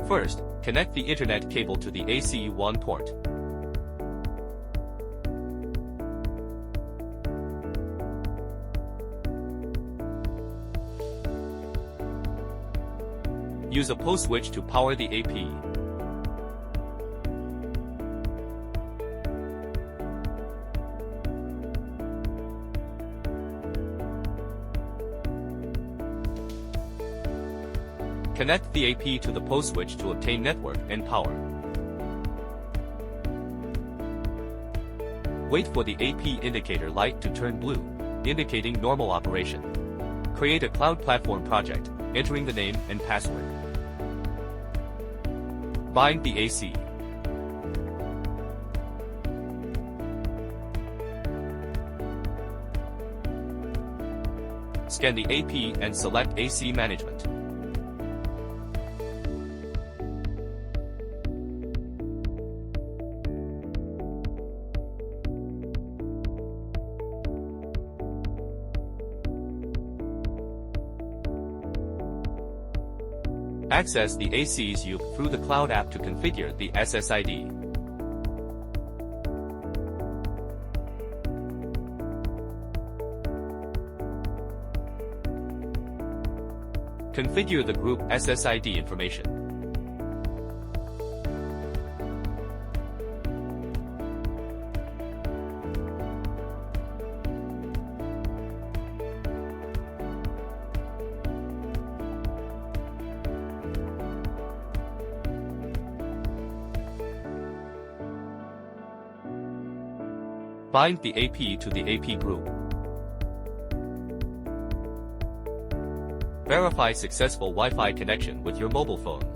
First, connect the Internet cable to the AC1 port. Use a post switch to power the AP. Connect the AP to the post switch to obtain network and power. Wait for the AP indicator light to turn blue, indicating normal operation. Create a cloud platform project, entering the name and password. Bind the AC. Scan the AP and select AC management. Access the ACs you through the Cloud app to configure the SSID. Configure the group SSID information. Bind the AP to the AP group. Verify successful Wi-Fi connection with your mobile phone.